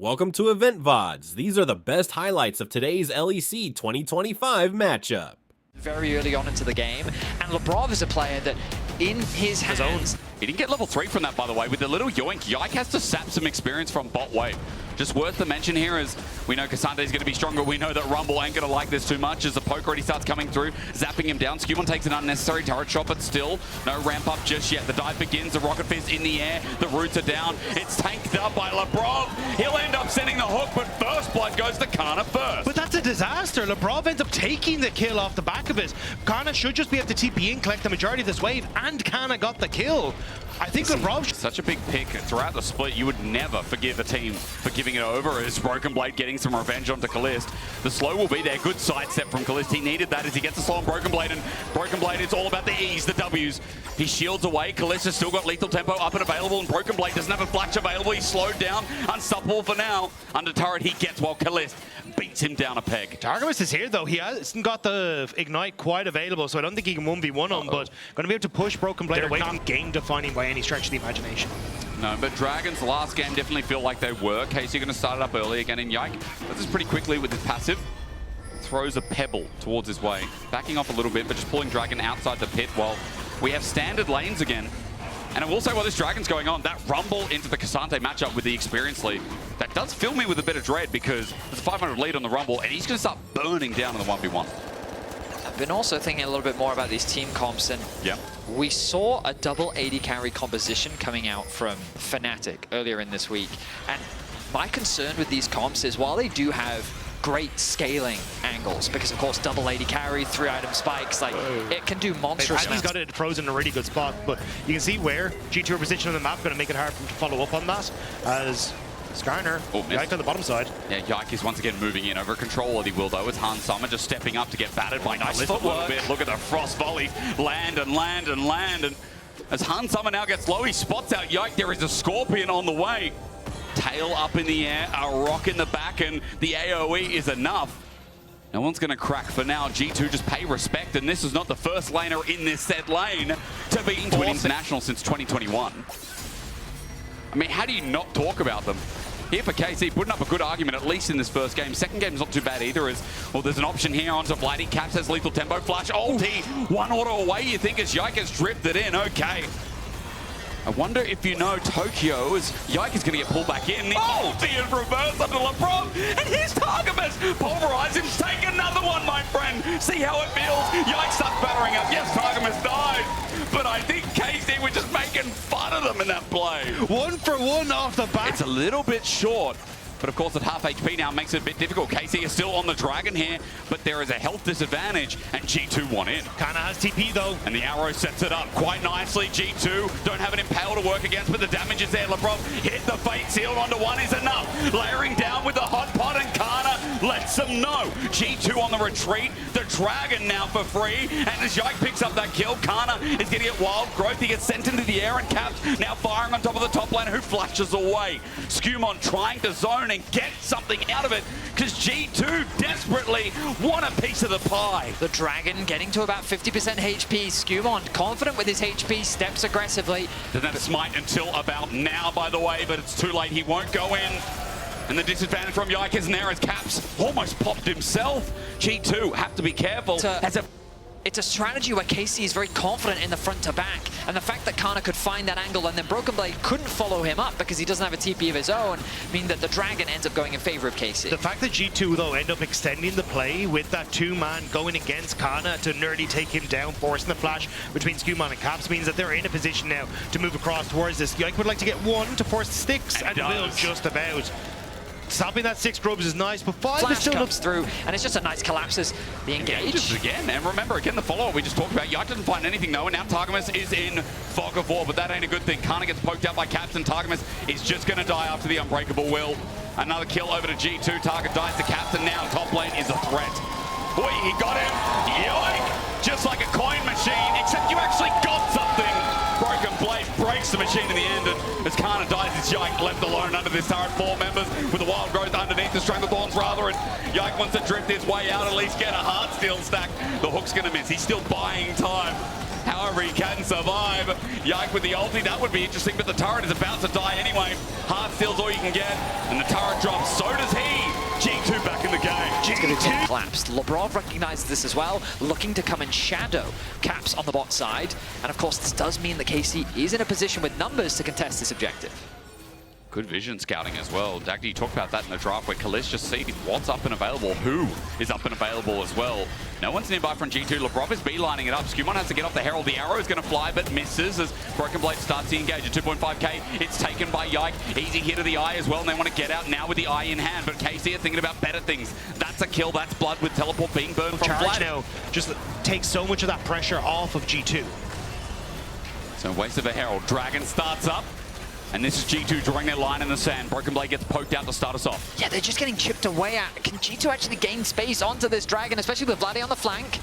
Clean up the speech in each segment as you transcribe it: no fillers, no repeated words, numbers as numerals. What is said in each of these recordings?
Welcome to Loleventvods. These are the best highlights of today's LEC 2025 matchup. Very early on into the game, and Lebrov is a player that in his hands. He didn't get level 3 from that, by the way. With the little yoink, Yike has to sap some experience from bot wave. Just worth the mention here is we know Casante's going to be stronger. We know that Rumble ain't going to like this too much as the poke already starts coming through, zapping him down. Skewmon takes an unnecessary turret shot, but still no ramp up just yet. The dive begins, the rocket fist in the air, the roots are down. It's tanked up by Lebrov. He'll end up sending the hook, but first blood goes to Karna first. But that's a disaster. Lebrov ends up taking the kill off the back of it. Karna should just be able to TP in, collect the majority of this wave, and Karna got the kill. I think Lebrov... Such a big pick throughout the split. You would never forgive a team for giving it over as Broken Blade getting some revenge onto Kalist. The slow will be there. Good sidestep from Kalist. He needed that as he gets the slow on Broken Blade, and Broken Blade, it's all about the E's, the W's. He shields away. Kalist has still got lethal tempo up and available, and Broken Blade doesn't have a flash available. He's slowed down. Unstoppable for now. Under turret he gets while Kalist beats him down a peg. Targamas is here though. He hasn't got the Ignite quite available, so I don't think he can 1v1 him, but going to be able to push Broken Blade away from game defining by any stretch of the imagination. No, but Dragons last game definitely feel like they were. Casey going to start it up early again in Yike. Does this pretty quickly with his passive. Throws a pebble towards his way. Backing off a little bit, but just pulling Dragon outside the pit while we have standard lanes again. And I will say while this Dragon's going on, that Rumble into the Casante matchup with the experience lead, that does fill me with a bit of dread because there's a 500 lead on the Rumble and he's going to start burning down in the 1v1. I've been also thinking a little bit more about these team comps, and we saw a double 80 carry composition coming out from Fnatic earlier in this week. And my concern with these comps is while they do have great scaling angles, because of course double 80 carry, 3-item spikes, like it can do monstrous. He's got it frozen in a really good spot, but you can see where G2 are positioned on the map, going to make it hard for him to follow up on that as Skarner, Yike on the bottom side. Yeah, Yike is once again moving in over control of the will though. It's Hans Summer just stepping up to get battered by nice footwork. A little bit. Look at the frost volleys, land and land and land, and as Hans Summer now gets low, he spots out Yike. There is a Scorpion on the way. Tail up in the air, a rock in the back, and the AoE is enough. No one's going to crack for now. G2 just pay respect, and this is not the first laner in this set lane to be into an international since 2021. I mean, how do you not talk about them? Here for KC, putting up a good argument, at least in this first game. Second game's not too bad either, as, well, there's an option here onto Vladdy. Caps has lethal tempo, flash, ulti, one auto away, you think, as Yike has drifted in, okay. I wonder if you know Tokyo, as Yike is going to get pulled back in. The ulti in reverse under Lebrov, and here's Targamas. Pulverize him, take another one, my friend. See how it feels. Yike starts battering up. Yes, Targamas died, but I think KC were just making fun of them in that play. 1 for 1 off the back. It's a little bit short. But of course, at half HP now makes it a bit difficult. KC is still on the Dragon here, but there is a health disadvantage, and G2 won in. Karna has TP though. And the arrow sets it up quite nicely. G2 don't have an Impale to work against, but the damage is there. Lebrov hit the Fate Seal onto one is enough. Layering down with the hot pot, and Karna lets them know. G2 on the retreat. The Dragon now for free, and as Yike picks up that kill, Karna is getting it wild growth. He gets sent into the air, and Caps now firing on top of the top lane, who flashes away. Skewmon trying to zone and get something out of it, because G2 desperately want a piece of the pie. The Dragon getting to about 50% HP. Skewmon confident with his HP, steps aggressively. Doesn't have smite until about now, by the way, but it's too late. He won't go in. And the disadvantage from Yike is there as Caps almost popped himself. G2 have to be careful. It's a strategy where KC is very confident in the front to back, and the fact that Karna could find that angle and then Broken Blade couldn't follow him up because he doesn't have a TP of his own mean that the Dragon ends up going in favor of KC. The fact that G2 though end up extending the play with that 2-man going against Karna to nearly take him down, forcing the flash between Skewmon and Caps, means that they're in a position now to move across towards this. Yike would like to get one to force the sticks, and will just about. Stopping that 6 grubs is nice, but 5 Flash is still comes through, and it's just a nice collapses the engage. Again, and remember, again, the follow-up we just talked about. Yike doesn't find anything though, and now Targamas is in Fog of War, but that ain't a good thing. Karna gets poked out by Caps, and Targamas is just going to die after the Unbreakable Will. Another kill over to G2. Target dies to Caps, and now top lane is a threat. Boy, he got him. Yoink! Just like a coin machine, except you actually got something. Broken Blade breaks the machine in the end, and as Karna dies, it's Yike left alone under this turret. 4 members with the wild growth underneath, the Stranglethorns rather, and Yike wants to drift his way out, at least get a Heartsteel stack. The hook's going to miss. He's still buying time. However, he can survive. Yike with the ulti, that would be interesting, but the turret is about to die anyway. Heart steals all you can get, and the turret drops. So does he. G2 back in the game. It's going to get collapsed. Labrov recognizes this as well, looking to come and shadow Caps on the bot side. And of course, this does mean that KC is in a position with numbers to contest this objective. Good vision scouting as well. Dagny, you talked about that in the draft where Kalis just sees what's up and available, who is up and available as well. No one's nearby from G2. Labrov is beelining it up. Skumon has to get off the Herald. The arrow is going to fly, but misses as Broken Blade starts the engage at 2.5k. It's taken by Yike. Easy hit of the eye as well, and they want to get out now with the eye in hand. But KC are thinking about better things. That's a kill. That's blood with teleport being burned from Charge Vlad. now just takes so much of that pressure off of G2. So waste of a Herald. Dragon starts up. And this is G2 drawing their line in the sand. Broken Blade gets poked out to start us off. Yeah, they're just getting chipped away at. Can G2 actually gain space onto this Dragon, especially with Vladdy on the flank?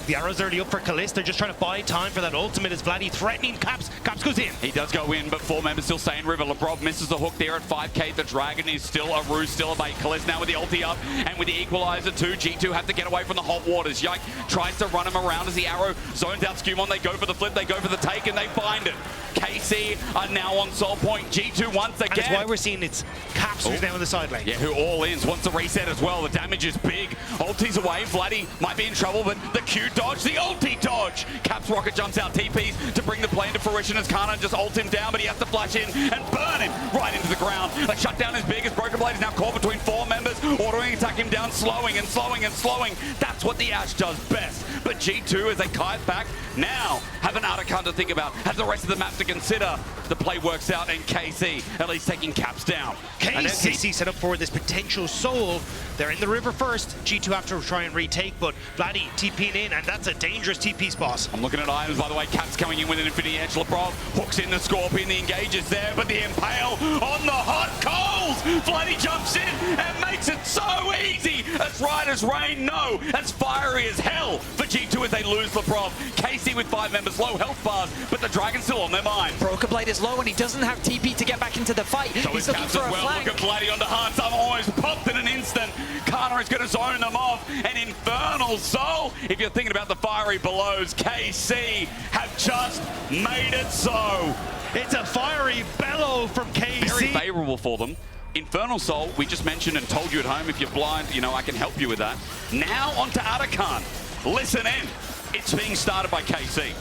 The arrow's already up for Kalis. They're just trying to buy time for that ultimate as Vladdy threatening Caps. Caps goes in. He does go in, but 4 members still stay in River. Labrov misses the hook there at 5k. The Dragon is still a ruse, still a bait. Kalis now with the ulti up, and with the equalizer too. G2 have to get away from the hot waters. Yike tries to run him around as the arrow zones out Skumon. They go for the flip, they go for the take, and they find it. KC are now on soul point. G2 once again. And that's why we're seeing it's Caps who's now in the side lane. Yeah, who all ins. Wants to reset as well. The damage is big. Ulti's away. Vladdy might be in trouble, but the Q dodge, the ulti dodge. Caps rocket jumps out TPs to bring the play into fruition as Karna just ult him down, but he has to flash in and burn him right into the ground. A shutdown is big as Broken Blade is now caught between 4 members. Ordering attack him down, slowing and slowing and slowing. That's what the Ashe does best. But G2, as they kite back, now have an Arakan to think about, have the rest of the map to consider. The play works out, and KC at least taking Caps down. And KC set up for this potential soul. They're in the river first. G2 have to try and retake, but Vladdy TPing in, and that's a dangerous TP spot. I'm looking at items, by the way. Caps coming in with an Infinity Edge. Labrov hooks in the Scorpion. The engage is there, but the Impale on the hot coals. Vladdy jumps in and makes it so easy. As right as rain, no. As fiery as hell for G2 as they lose Labrov. KC with 5 members, low health bars, but the Dragon's still on their mind. Broken Blade is low and he doesn't have TP to get back into the fight. So He's looking Caps for as a well. flank. Look at Vladdy on the heart. Some almost popped in an instant. Karna is going to zone them off. An Infernal Soul. If you're thinking about the fiery belows, KC have just made it so. It's a fiery bellow from KC. Very favorable for them. Infernal Soul, we just mentioned and told you at home, if you're blind, you know, I can help you with that. Now onto Arakan. Listen in. It's being started by KC.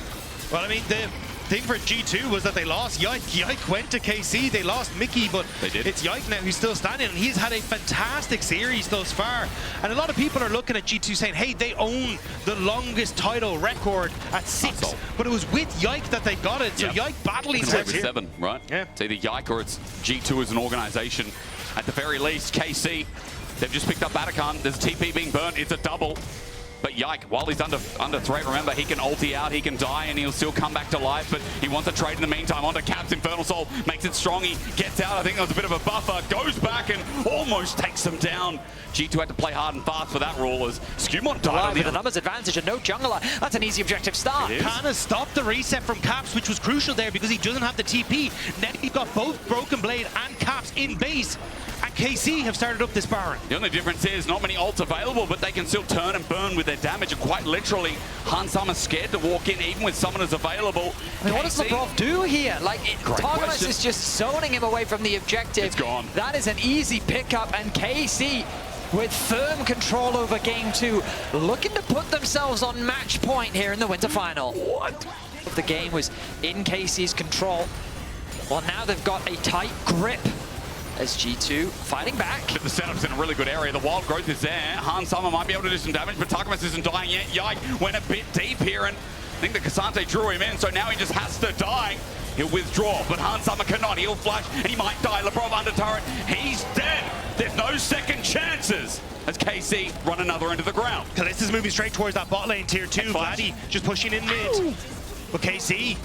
Well, I mean, the thing for G2 was that they lost Yike. Yike went to KC. They lost Mickey, but they did. It's Yike now who's still standing, and he's had a fantastic series thus far. And a lot of people are looking at G2 saying, hey, they own the longest title record at 6. But it was with Yike that they got it. So Yike battling it's towards 7, right? Yeah. It's either Yike or it's G2 as an organization. At the very least, KC, they've just picked up Arakan. There's a TP being burnt. It's a double. But Yike, while he's under threat, remember, he can ulti out, he can die, and he'll still come back to life, but he wants a trade in the meantime. Onto Caps, Infernal Soul makes it strong. He gets out, I think that was a bit of a buffer, goes back and almost takes them down. G2 had to play hard and fast for that rule as Skumon died. With the numbers advantage and no jungler, that's an easy objective start. Kana stopped the reset from Caps, which was crucial there because he doesn't have the TP. Now he's got both Broken Blade and Caps in base. And KC have started up this Baron. The only difference is not many ults available, but they can still turn and burn with their damage. And quite literally, Hansama's scared to walk in, even with summoners available. I mean, what does Labrov do here? Like, Targamas is just zoning him away from the objective. It's gone. That is an easy pickup, and KC with firm control over game 2, looking to put themselves on match point here in the winter final. What? The game was in KC's control. Well, now they've got a tight grip as G2 fighting back. But the setup's in a really good area. The wild growth is there. Hansama might be able to do some damage, but Targamas isn't dying yet. Yike went a bit deep here, and I think the Cassante drew him in, so now he just has to die. He'll withdraw, but Hansama cannot. He'll flash, and he might die. Labrov under turret. He's dead. There's no second chances as KC run another into the ground. Kalis is moving straight towards that bot lane tier 2. Vladdy just pushing in mid. But KC,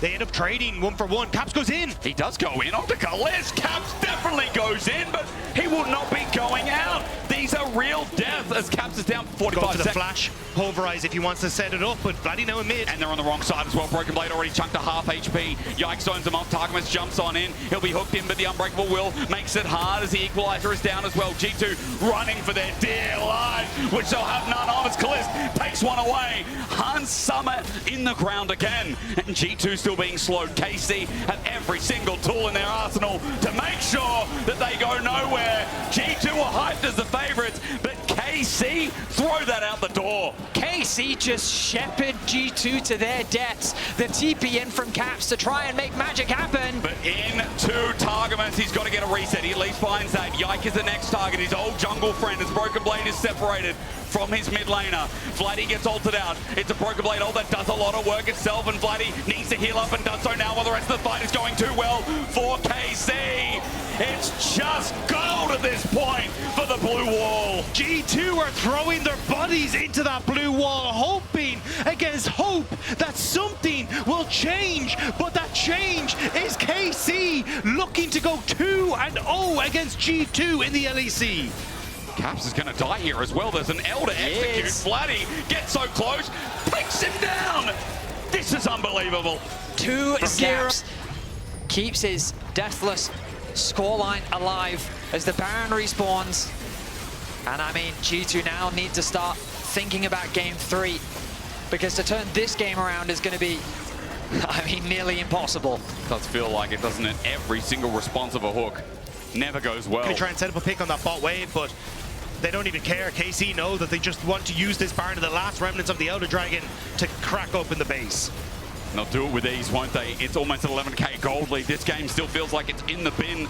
they end up trading 1-for-1. Caps goes in. He does go in onto Kalis. Caps definitely goes in, but he will not be going out. These are real death as Caps is down 4 45 Go for the seconds. flash, pulverize if he wants to set it up, but Vladdy now in mid. And they're on the wrong side as well. Broken Blade already chunked to half HP. Yike zones him off. Targamas jumps on in. He'll be hooked in, but the Unbreakable Will makes it hard as the Equalizer is down as well. G2 running for their dear lives, which they'll have none of as Kalist takes one away. Hans Summer in the ground again. And G2 still being slowed. KC have every single tool in their arsenal to make sure that they go nowhere. G2 were hyped as the favorites, but KC throw that out the door. KC just shepherd G2 to their deaths. The TP in from Caps to try and make magic happen. But into Targamas, he's got to get a reset. He at least finds that. Yike is the next target. His old jungle friend as Broken Blade is separated from his mid laner. Vladdy gets ulted out. It's a Broken Blade ult that does a lot of work itself, and Vladdy needs to heal up and does so now while the rest of the fight is going too well for KC. It's just gold at this point for the blue wall. G2 are throwing their bodies into that blue wall, hoping against hope that something will change. But that change is KC looking to go 2-0 against G2 in the LEC. Caps is going to die here as well. There's an L to execute. Vladdy gets so close, takes him down. This is unbelievable. 2-0. Keeps his deathless scoreline alive as the Baron respawns. And I mean, G2 now need to start thinking about game 3, because to turn this game around is going to be, I mean, nearly impossible. Does feel like it, doesn't it? Every single response of a hook never goes well. They try and set up a pick on that bot wave, but they don't even care. KC know that they just want to use this Baron to the last remnants of the Elder Dragon to crack open the base. And they'll do it with ease, won't they? It's almost an 11k gold lead. This game still feels like it's in the bin.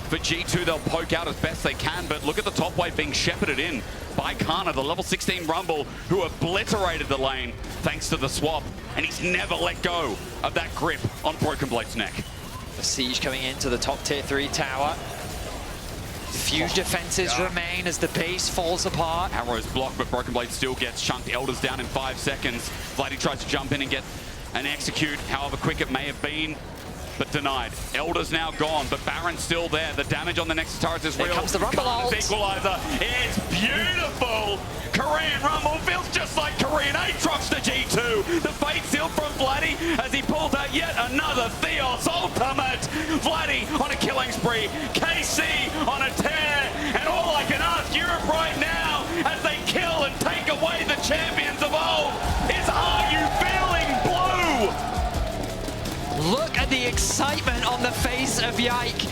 For G2, they'll poke out as best they can, but look at the top wave being shepherded in by Kana, the level 16 Rumble, who obliterated the lane thanks to the swap, and he's never let go of that grip on Broken Blade's neck. The siege coming into the top tier 3 tower. Few defenses remain as the base falls apart. Arrow's blocked, but Broken Blade still gets chunked. Elder's down in 5 seconds. Vladdy tries to jump in and get an execute, however quick it may have been, but denied. Elder's now gone, but Baron's still there. The damage on the next turret is real. Here comes the Rumble ult. Equalizer. It's beautiful. Korean Rumble feels just like Korean Aatrox to G2. The fate sealed from Vladdy as he pulls out yet another Theos ultimate. Vladdy on a killing spree. KC on a tear. And all I can ask Europe right now as they kill and take away the champions of old is, are you feeling blue? Look at the excitement on the face of Yike.